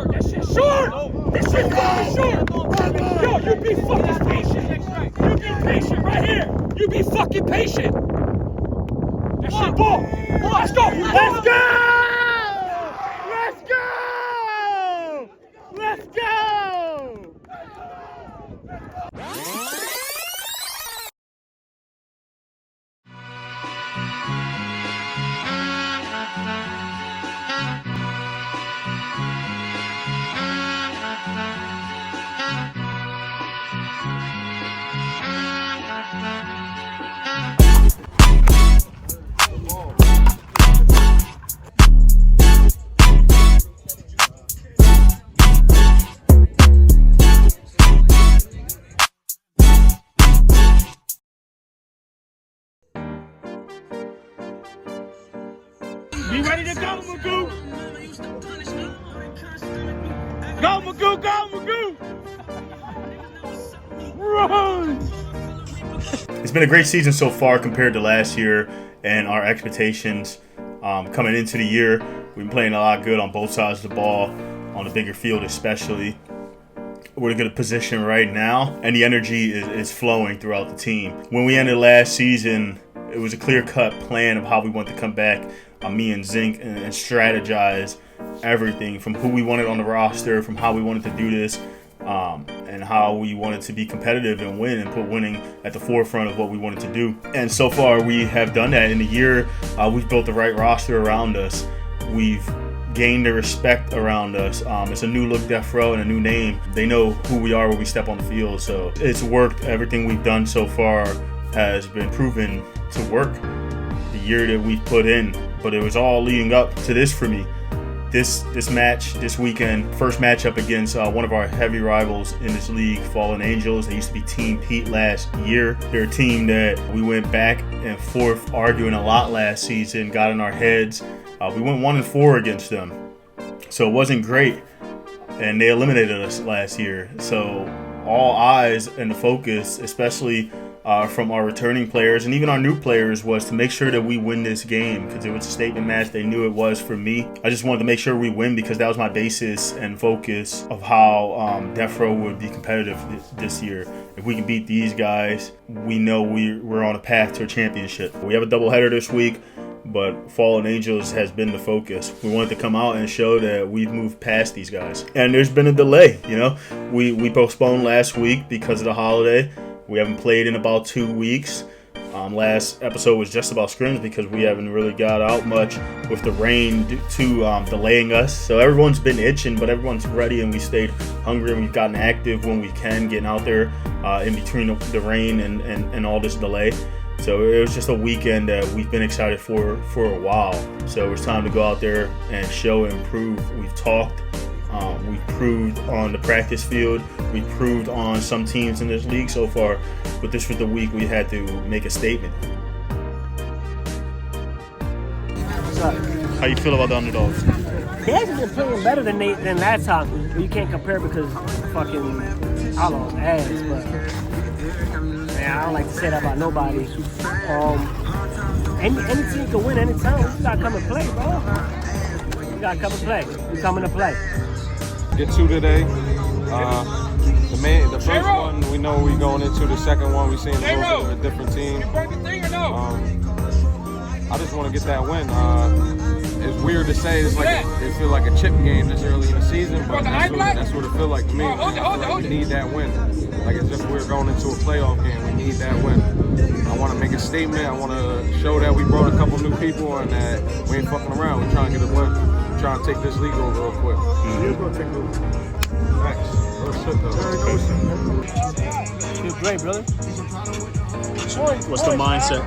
short. That shit short. This shit fucking short. Yo, you be fucking patient. You be patient right here. You be fucking patient. That shit ball. Let's go. Let's go. Let's go. Let's go. Be ready to go, Magoo! Go, Magoo! Go, Magoo! Run! It's been a great season so far compared to last year and our expectations coming into the year. We've been playing a lot good on both sides of the ball, on the bigger field especially. We're in a good position right now, and the energy is flowing throughout the team. When we ended last season, it was a clear-cut plan of how we want to come back, me and Zink, and strategize everything from who we wanted on the roster, from how we wanted to do this, and how we wanted to be competitive and win and put winning at the forefront of what we wanted to do. And so far, we have done that. In the year, we've built the right roster around us. We've gained the respect around us. It's a new look Deathrow and a new name. They know who we are when we step on the field. So it's worked. Everything we've done so far has been proven to work. The year that we've put in, but it was all leading up to this for me. This match, this weekend, first matchup against one of our heavy rivals in this league, Fallen Angels. They used to be Team Pete last year. They're a team that we went back and forth arguing a lot last season, got in our heads. We went 1-4 against them, so it wasn't great, and they eliminated us last year. So all eyes and the focus, especially from our returning players and even our new players, was to make sure that we win this game, because it was a statement match. They knew it was for me. I just wanted to make sure we win because that was my basis and focus of how Deathrow would be competitive this year. If we can beat these guys, we know we're on a path to a championship. We have a doubleheader this week, but Fallen Angels has been the focus. We wanted to come out and show that we've moved past these guys. And there's been a delay, you know. We postponed last week because of the holiday. We haven't played in about 2 weeks. Last episode was just about scrims because we haven't really got out much with the rain delaying us. So everyone's been itching, but everyone's ready, and we stayed hungry, and we've gotten active when we can, getting out there in between the rain and all this delay. So it was just a weekend that we've been excited for a while. So it's time to go out there and show and prove. We've talked. We've proved on the practice field. We've proved on some teams in this league so far. But this was the week we had to make a statement. How you feel about the Underdogs? They actually been playing better than last time. But you can't compare because fucking I lost ass, but man, I don't like to say that about nobody. Any team can win anytime. You gotta come and play, bro. You gotta come and play. You coming to play. Get two today. The first one, we know we going into. The second one, we seen a little bit of a different team. I just want to get that win. It's weird to say. It's like it feels like a chip game this early in the season, but that's what it feels like to me. We need that win. Like it's just we're going into a playoff game. We need that win. I want to make a statement. I want to show that we brought a couple new people and that we ain't fucking around. We're trying to get a win. We're trying to take this league over real quick. He's gonna take over. Thanks. Real shit though. Feel great, brother. What's the mindset?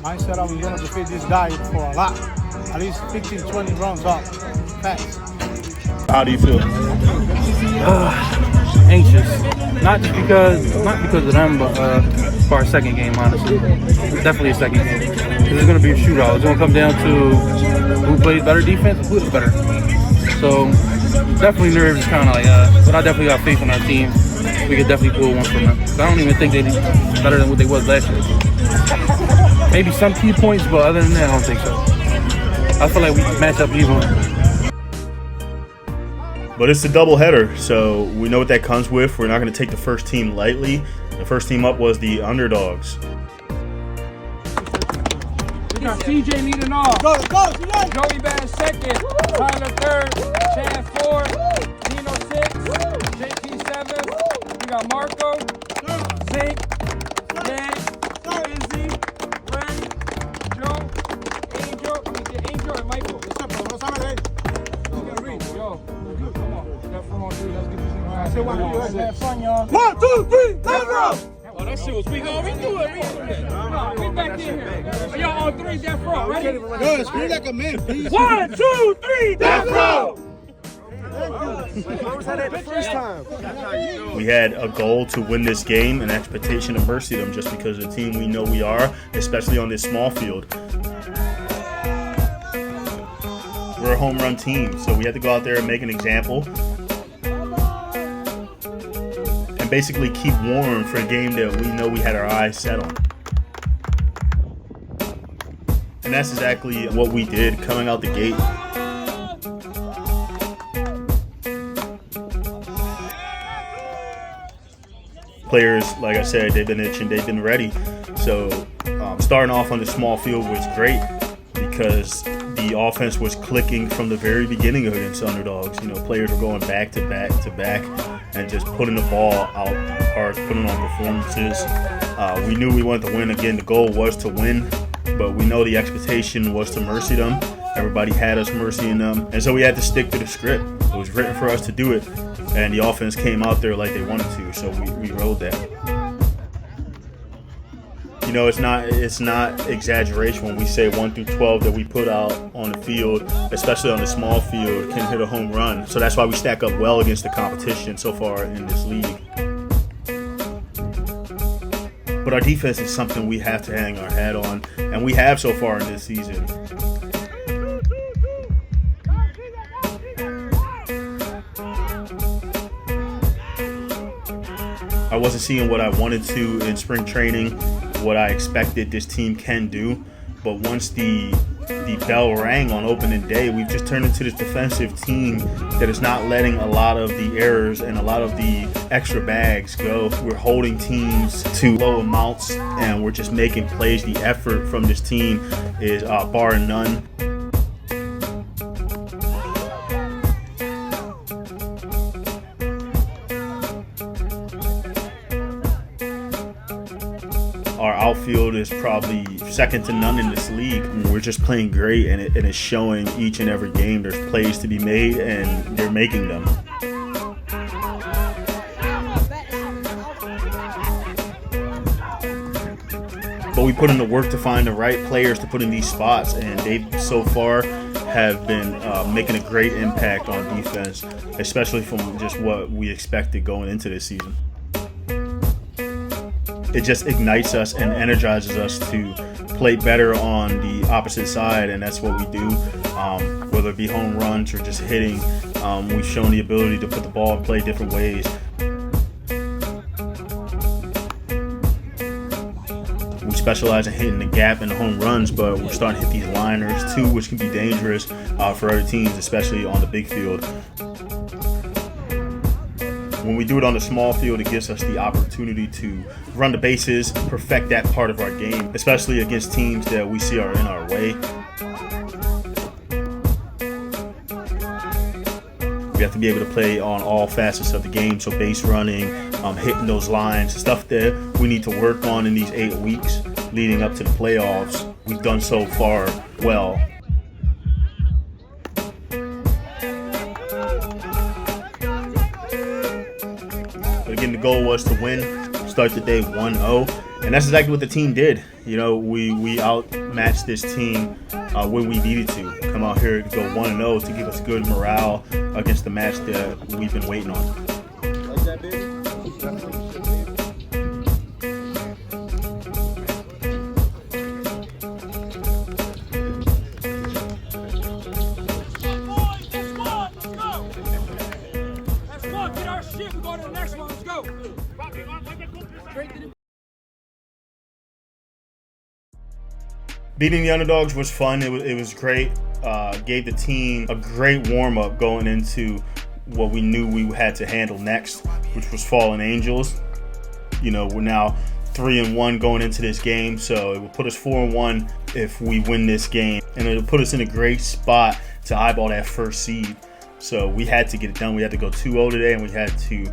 Mindset, I was gonna defeat this guy for a lot. At least 15, 20 rounds up. Fast. How do you feel? Anxious. Not because of them, but for our second game, honestly. Definitely a second game. Because it's going to be a shootout. It's going to come down to who plays better defense, who is better. So, definitely nervous, kind of like, but I definitely got faith in our team. We could definitely pull one from them. I don't even think they're better than what they was last year. Maybe some key points, but other than that, I don't think so. I feel like we match up evenly. But it's a doubleheader, so we know what that comes with. We're not going to take the first team lightly. The first team up was the Underdogs. We got CJ leading off. Go, CJ! Joey Bass second. Tyler third. Chad fourth. Dino sixth. JP seventh. We got Marco. Zink. Ned. Izzy. Ren. Joe. Angel. Angel and Michael. Yo, come on. Deathrow on 3. Let's get this thing right. Have fun, y'all. 1, 2, 3, Deathrow! Oh, that shit was weak. Oh, we do it. We back in here. Y'all on 3, Deathrow. Ready? Yo, scream like a man, please. 1, 2, 3, Deathrow! We had a goal to win this game, an expectation to mercy them just because of the team we know we are, especially on this small field. We're a home run team, so we had to go out there and make an example and basically keep warm for a game that we know we had our eyes set on. And that's exactly what we did coming out the gate. Players, like I said, they've been itching, they've been ready. So starting off on the small field was great because the offense was clicking from the very beginning against Underdogs. You know, players were going back to back to back and just putting the ball out the park, putting on performances. We knew we wanted to win. Again, the goal was to win, but we know the expectation was to mercy them. Everybody had us mercying them, and so we had to stick to the script. It was written for us to do it, and the offense came out there like they wanted to, so we rode that. You know, it's not exaggeration when we say 1 through 12 that we put out on the field, especially on the small field, can hit a home run. So that's why we stack up well against the competition so far in this league. But our defense is something we have to hang our hat on, and we have so far in this season. I wasn't seeing what I wanted to in spring training, what I expected this team can do, but once the bell rang on opening day, we've just turned into this defensive team that is not letting a lot of the errors and a lot of the extra bags go. We're holding teams to low amounts, and we're just making plays. The effort from this team is bar none. Our outfield is probably second to none in this league. We're just playing great, and it's showing each and every game. There's plays to be made, and they're making them. But we put in the work to find the right players to put in these spots, and they so far have been making a great impact on defense, especially from just what we expected going into this season. It just ignites us and energizes us to play better on the opposite side, and that's what we do. Whether it be home runs or just hitting, we've shown the ability to put the ball and play different ways. We specialize in hitting the gap and the home runs, but we're starting to hit these liners too, which can be dangerous for other teams, especially on the big field. When we do it on the small field, it gives us the opportunity to run the bases, perfect that part of our game, especially against teams that we see are in our way. We have to be able to play on all facets of the game, so base running, hitting those lines, stuff that we need to work on in these 8 weeks leading up to the playoffs. We've done so far well. Again, the goal was to win, start the day 1-0, and that's exactly what the team did. You know, we outmatched this team when we needed to. Come out here to go 1-0 to give us good morale against the match that we've been waiting on. Like that, baby? Beating the Underdogs was fun. It was great. Gave the team a great warm-up going into what we knew we had to handle next, which was Fallen Angels. You know, we're now 3-1 going into this game, so it will put us 4-1 if we win this game, and it'll put us in a great spot to eyeball that first seed. So we had to get it done. We had to go 2-0 today, and we had to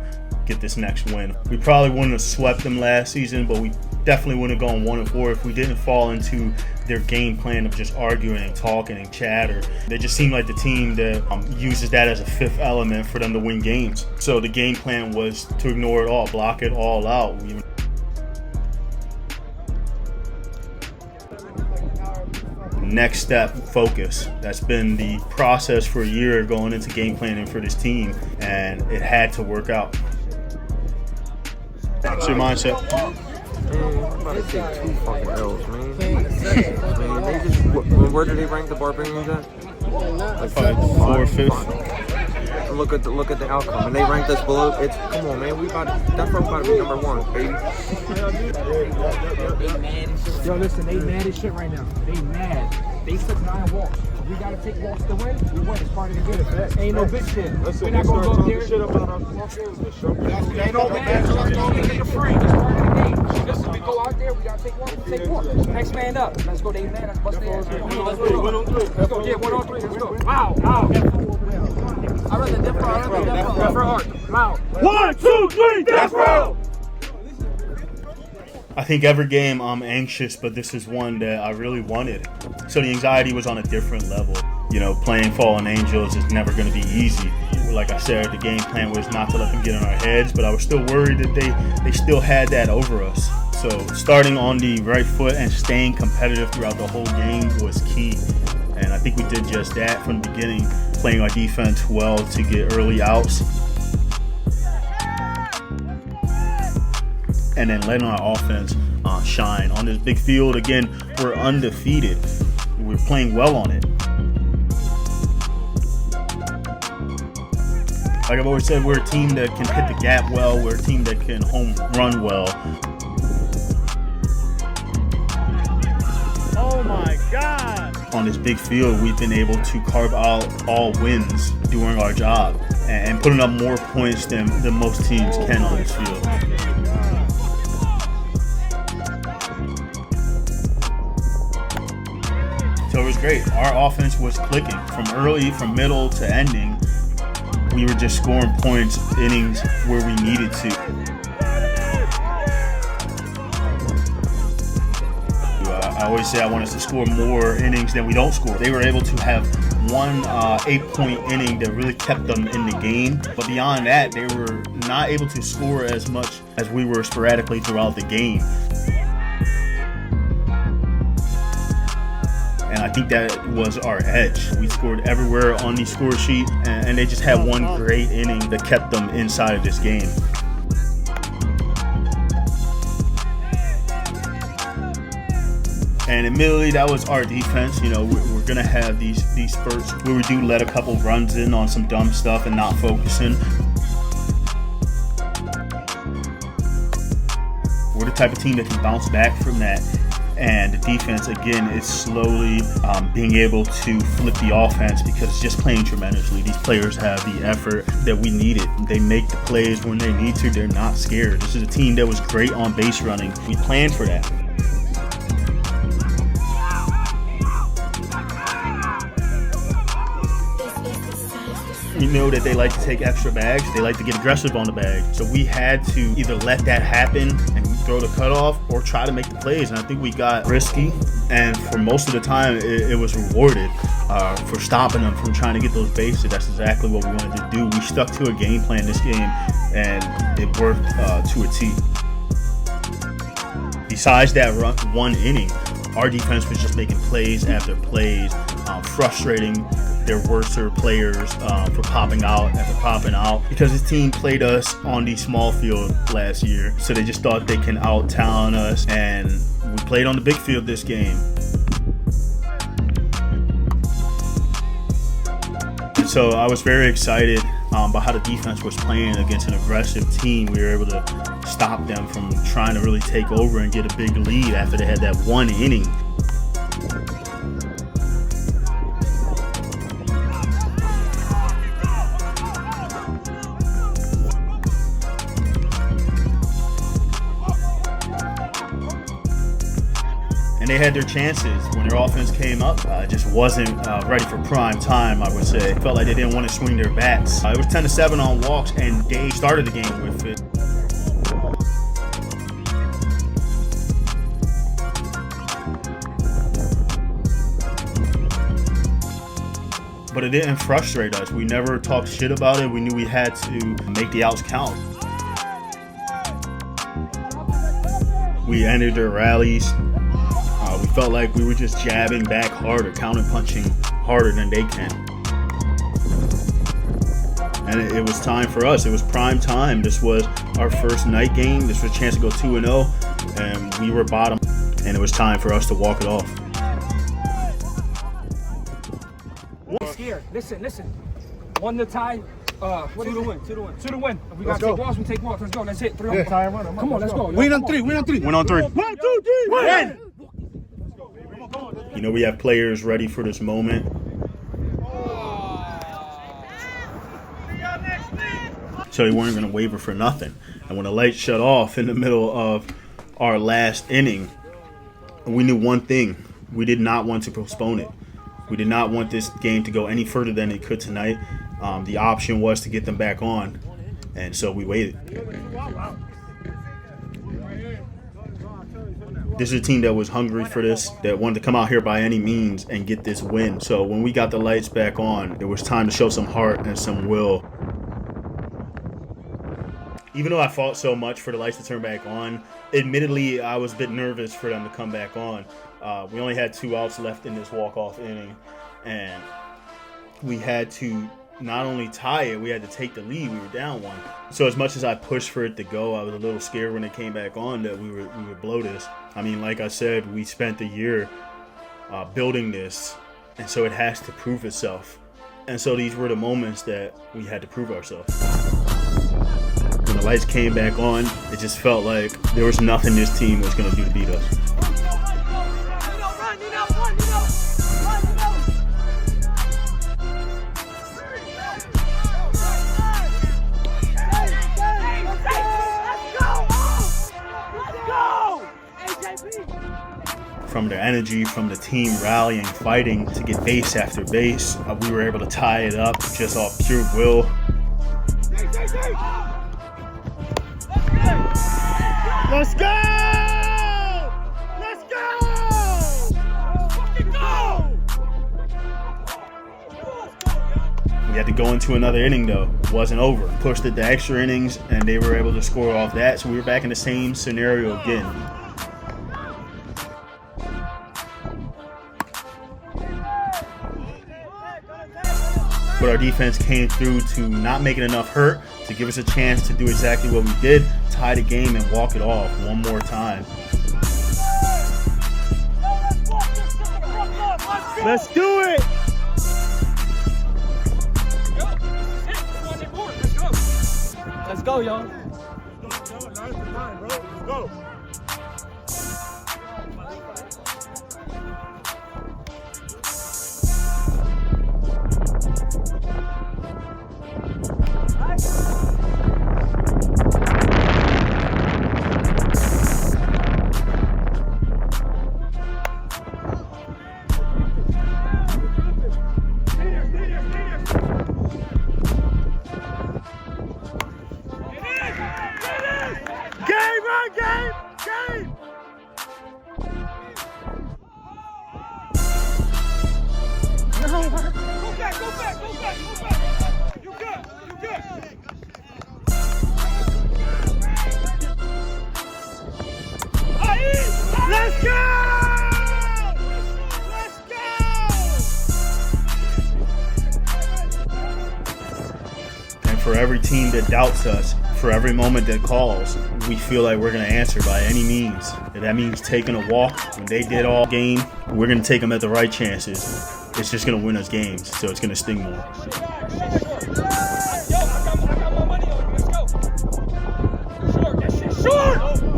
get this next win. We probably wouldn't have swept them last season, but we definitely wouldn't have gone 1-4 if we didn't fall into their game plan of just arguing and talking and chatter. They just seem like the team that uses that as a fifth element for them to win games. So the game plan was to ignore it all, block it all out. Next step, focus. That's been the process for a year going into game planning for this team, and it had to work out. What's your mindset? I'm about to take 2 fucking L's, man. They just, where do they rank the Barbarians at? Like 4th, 5th. Look at the outcome, and they ranked us below. It's come on, man. Deathrow about to be number 1, baby. Yo, listen, they mad as shit right now. They mad. They took 9 walks. We gotta take walks to win. We win. It's part of the game. Ain't no bitch shit. We're not gonna go up there. Ain't no bitch. Take a free. It's part of the game. Listen, we go out there. We gotta take walks. We take walks. Next man up. Let's go. They mad. Let's bust their ass. Let's go. Yeah, 1 on 3. Let's go. Wow. I rather Deathrow. Deathrow. Wow. 1, 2, 3. Deathrow. I think every game I'm anxious, but this is one that I really wanted. So the anxiety was on a different level. You know, playing Fallen Angels is never going to be easy. Like I said, the game plan was not to let them get in our heads, but I was still worried that they still had that over us. So starting on the right foot and staying competitive throughout the whole game was key. And I think we did just that from the beginning, playing our defense well to get early outs. And then letting our offense shine. On this big field, again, we're undefeated. We're playing well on it. Like I've always said, we're a team that can hit the gap well. We're a team that can home run well. Oh my God! On this big field, we've been able to carve out all wins doing our job and putting up more points than most teams can on this field. So it was great. Our offense was clicking from middle to ending. We were just scoring points, innings where we needed to. I always say I want us to score more innings than we don't score. They were able to have one 8-point inning that really kept them in the game. But beyond that, they were not able to score as much as we were sporadically throughout the game. And I think that was our edge. We scored everywhere on the score sheet, and they just had one great inning that kept them inside of this game. And admittedly, that was our defense. You know, we're gonna have these spurts where we do let a couple runs in on some dumb stuff and not focusing. We're the type of team that can bounce back from that. And the defense, again, is slowly being able to flip the offense because it's just playing tremendously. These players have the effort that we needed. They make the plays when they need to. They're not scared. This is a team that was great on base running. We planned for that. You know that they like to take extra bags. They like to get aggressive on the bag. So we had to either let that happen and throw the cutoff or try to make the plays. And I think we got risky. And for most of the time, it was rewarded for stopping them from trying to get those bases. That's exactly what we wanted to do. We stuck to a game plan this game, and it worked to a T. Besides that one inning, our defense was just making plays after plays, frustrating their worser players for popping out after popping out, because this team played us on the small field last year, so they just thought they can out-talent us, and we played on the big field this game. And so I was very excited about how the defense was playing against an aggressive team. We were able to stop them from trying to really take over and get a big lead after they had that one inning. they had their chances. When their offense came up, it just wasn't ready for prime time, I would say. Felt like they didn't want to swing their bats. It was 10-7 on walks, and they started the game with it. But it didn't frustrate us. We never talked shit about it. We knew we had to make the outs count. We entered their rallies. We felt like we were just jabbing back harder, counter punching harder than they can. And it was time for us. It was prime time. This was our first night game. This was a chance to go 2-0, and we were bottom. And it was time for us to walk it off. Scared. Listen. 1 to tie. 2 to win. 2 to win. If we got to take walks, we take walks. Let's go. That's it. 3 on 1. Come on, let's go. Win on 3. Win on 3. 1, 2, 3. Win! You know, we have players ready for this moment. So they weren't going to waver for nothing. And when the lights shut off in the middle of our last inning, we knew one thing. We did not want to postpone it. We did not want this game to go any further than it could tonight. The option was to get them back on, and so we waited. This is a team that was hungry for this, that wanted to come out here by any means and get this win. So when we got the lights back on, it was time to show some heart and some will. Even though I fought so much for the lights to turn back on, admittedly, I was a bit nervous for them to come back on. We only had 2 outs left in this walk-off inning, and we had to not only tie it, we had to take the lead. We were down 1. So as much as I pushed for it to go, I was a little scared when it came back on that we would blow this. I mean, like I said, we spent the year building this, and so it has to prove itself. And so these were the moments that we had to prove ourselves. When the lights came back on, it just felt like there was nothing this team was going to do to beat us. From their energy, from the team rallying, fighting to get base after base, we were able to tie it up just off pure will. Let's go! Let's go! Let's fucking go! We had to go into another inning though. It wasn't over. Pushed it to extra innings and they were able to score off that. So we were back in the same scenario again. But our defense came through to not make it enough hurt to give us a chance to do exactly what we did, tie the game and walk it off one more time. Let's do it! Let's go, y'all. Let's go. Let's go! And for every team that doubts us, for every moment that calls, we feel like we're going to answer by any means. If that means taking a walk when they did all game, we're going to take them at the right chances. It's just going to win us games, so it's going to sting more.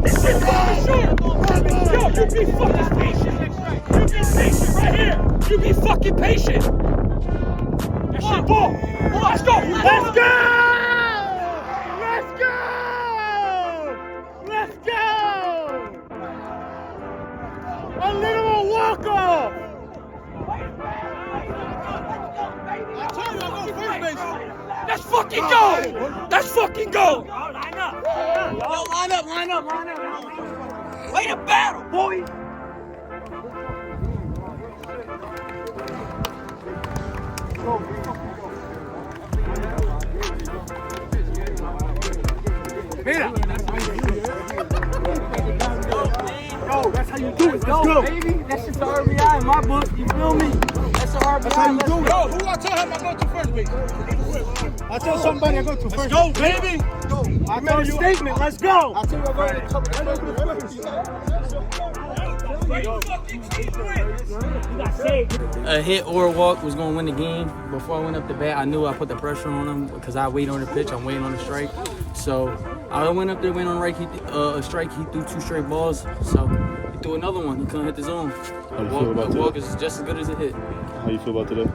This shit's fucking short! Yo, you be fucking patient! You be patient right here! You be fucking patient! That shit ball! Let's go! Let's go! Let's go! Let's go! A little more! Let's fucking go! Let's fucking go! Line up. Yo, line up. Way to battle, boy. Mira. Yo, that's how you do it. Let's go, baby. That's just the RBI in my book. You feel me? That's the RBI. That's how you do it. Yo, who I tell him I go to first base? I tell somebody I go to first. Let's go, baby. I Made a statement. Let's go. I tell you I go to first. A hit or a walk was going to win the game. Before I went up to bat, I knew I put the pressure on him because I wait on the pitch. I'm waiting on the strike. So I went up there, went on a strike. He threw 2 straight balls. So he threw another one. He couldn't hit the zone. How you feel about The walk is just as good as a hit. How you feel about today?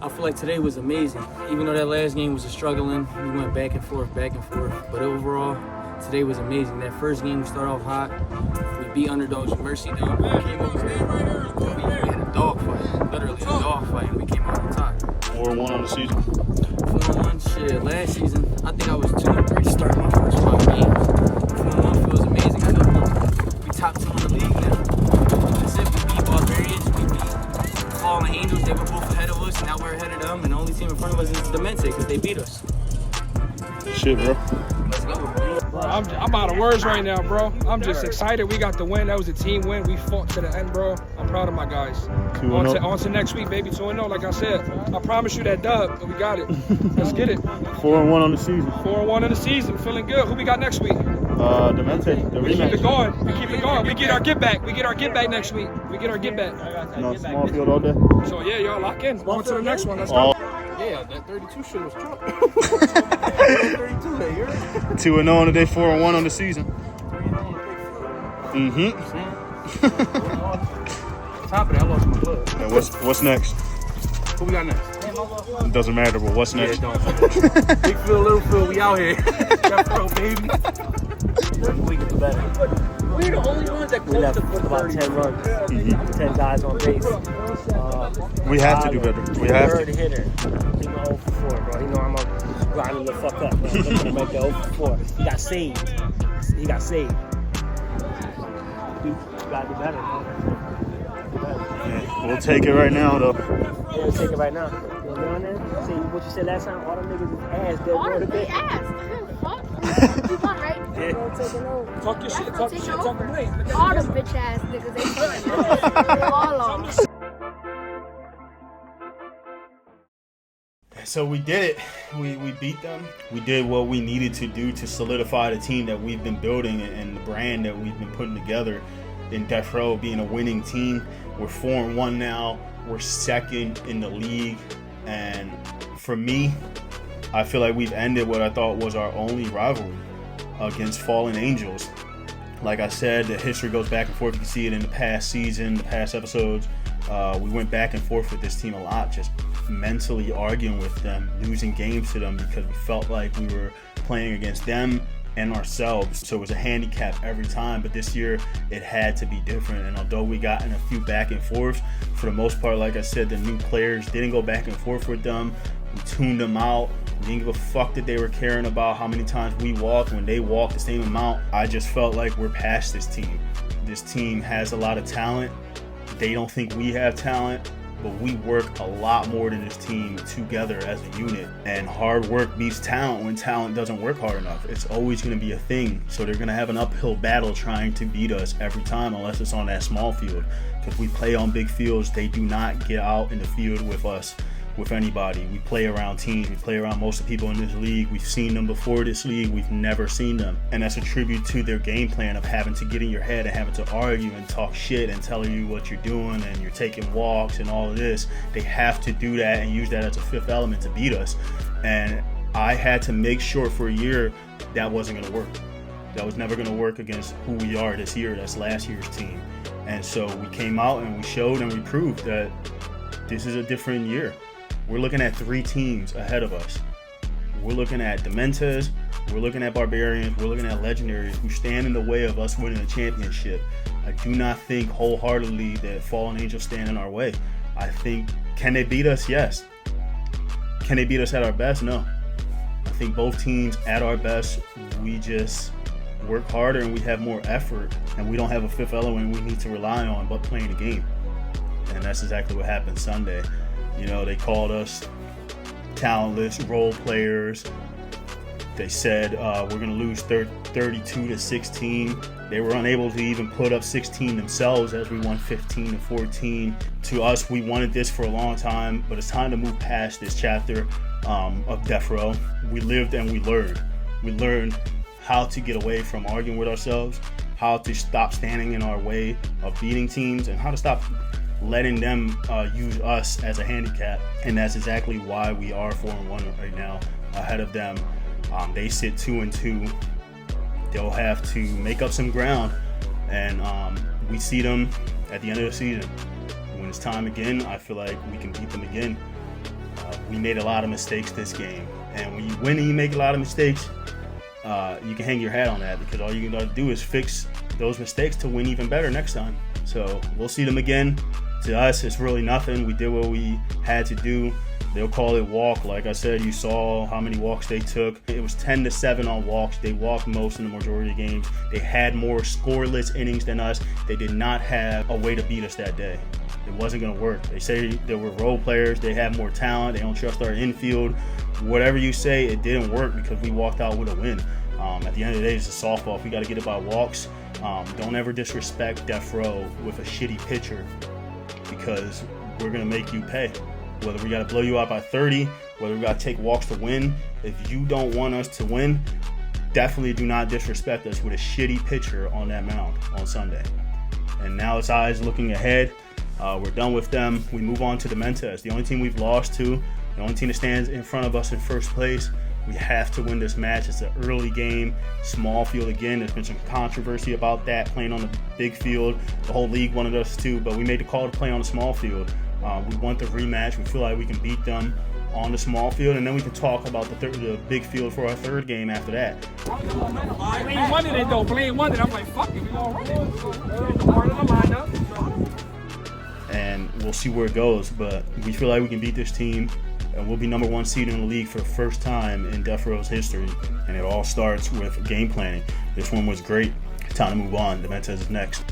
I feel like today was amazing. Even though that last game was a struggling, we went back and forth. But overall, today was amazing. That first game, we started off hot. We beat Underdogs with Mercy down. We came over there. We had a dogfight, literally a dogfight, and we came out on top. 4-1 on the season. 4-1, shit. Last season, I think I was 2-3 starting my first 5 games. 4-1 feels amazing. I know we top 2 in the league now. That's it. We beat Barbarians. We beat Fallen Angels. They were both ahead of us, and now we're ahead of them. And the only team in front of us is Demente because they beat us. Shit, bro. Let's go. Bro, I'm out of words right now, bro. I'm just excited we got the win. That was a team win. We fought to the end, bro. I'm proud of my guys. On to next week, baby. 2-0, like I said. I promise you that dub, and we got it. Let's get it. 4-1 on the season. 4-1 in the season. Feeling good. Who we got next week? Demente, the We keep rematch. it going. We keep it going. We get our get back. We get our get back next week. We get our get back. No, small field all day. So yeah, y'all lock in. On to the next one. Let's All go. Yeah, that 32 shit was tough. 32 there, you're 2-0 today, 4-1 on the season. Top of that, I lost my blood. And what's next? Who we got next? It doesn't matter, but what's next? Big field, little field, we out here. Deathrow, baby. We can do better. We're the only ones that We left about 10 runs, 10 guys on base. We have to do better. We have Third to. hitter. He went 0 for 4, bro. You know I'm up grinding the fuck up. Bro. I'm gonna make that 0 for 4. He got saved. You gotta do better, bro. Yeah, we'll take it right now, though. Yeah, we'll take it right now. You know what I mean? See what you said last time? All them niggas is ass. They're All going of to they bed. ass. Fuck. You want, right? Talk your shit. Talk your shit. Talk your blade. All them bitch ass niggas, they fucking all of them. So we did it. We beat them. We did what we needed to do to solidify the team that we've been building and the brand that we've been putting together in Deathrow, being a winning team. We're 4-1 now. We're second in the league. And for me, I feel like we've ended what I thought was our only rivalry against Fallen Angels. Like I said, the history goes back and forth. You can see it in the past season, the past episodes. We went back and forth with this team a lot, just mentally arguing with them, losing games to them because we felt like we were playing against them and ourselves. So it was a handicap every time, but this year it had to be different. And although we got in a few back and forths, for the most part, like I said, the new players didn't go back and forth with them. We tuned them out. We didn't give a fuck that they were caring about how many times we walked when they walked the same amount. I just felt like we're past this team. This team has a lot of talent. They don't think we have talent, but we work a lot more than this team together as a unit. And hard work beats talent when talent doesn't work hard enough. It's always going to be a thing. So they're going to have an uphill battle trying to beat us every time, unless it's on that small field. Because we play on big fields, they do not get out in the field with us, with anybody. We play around teams. We play around most of the people in this league. We've seen them before this league. We've never seen them. And that's a tribute to their game plan of having to get in your head and having to argue and talk shit and telling you what you're doing and you're taking walks and all of this. They have to do that and use that as a fifth element to beat us. And I had to make sure for a year that wasn't going to work. That was never going to work against who we are this year. That's last year's team. And so we came out and we showed and we proved that this is a different year. We're looking at 3 teams ahead of us. We're looking at Dementes, we're looking at Barbarians, we're looking at Legendaries who stand in the way of us winning a championship. I do not think wholeheartedly that Fallen Angels stand in our way. I think, can they beat us? Yes. Can they beat us at our best? No. I think both teams at our best, we just work harder and we have more effort, and we don't have a fifth element we need to rely on but playing the game. And that's exactly what happened Sunday. You know, they called us talentless role players. They said we're going to lose 32-16. They were unable to even put up 16 themselves as we won 15-14. To us, we wanted this for a long time, but it's time to move past this chapter of Deathrow. We lived and we learned. We learned how to get away from arguing with ourselves, how to stop standing in our way of beating teams, and how to stop letting them use us as a handicap. And that's exactly why we are 4-1 right now, ahead of them. They sit 2-2. They'll have to make up some ground, and we see them at the end of the season. When it's time again, I feel like we can beat them again. We made a lot of mistakes this game, and when you win and you make a lot of mistakes, you can hang your hat on that, because all you got to do is fix those mistakes to win even better next time. So we'll see them again. To us, it's really nothing. We did what we had to do. They'll call it walk. Like I said, you saw how many walks they took. It was 10-7 on walks. They walked most in the majority of games. They had more scoreless innings than us. They did not have a way to beat us that day. It wasn't going to work. They say they were role players. They have more talent. They don't trust our infield. Whatever you say, it didn't work because we walked out with a win. At the end of the day, it's a softball. If we got to get it by walks, don't ever disrespect Deathrow with a shitty pitcher, because we're going to make you pay. Whether we got to blow you out by 30, whether we got to take walks to win, if you don't want us to win, definitely do not disrespect us with a shitty pitcher on that mound on Sunday. And now it's eyes looking ahead. We're done with them. We move on to the Mentes, the only team we've lost to, the only team that stands in front of us in first place. We have to win this match. It's an early game, small field again. There's been some controversy about that, playing on the big field. The whole league wanted us to, but we made the call to play on the small field. We want the rematch. We feel like we can beat them on the small field, and then we can talk about the big field for our third game after that. Blaine wanted it though. Blaine wanted it. I'm like, fuck it, we all right. Part of the lineup. And we'll see where it goes, but we feel like we can beat this team, and we'll be number 1 seed in the league for the first time in Deathrow's history. And it all starts with game planning. This one was great. Time to move on. The Mentes is next.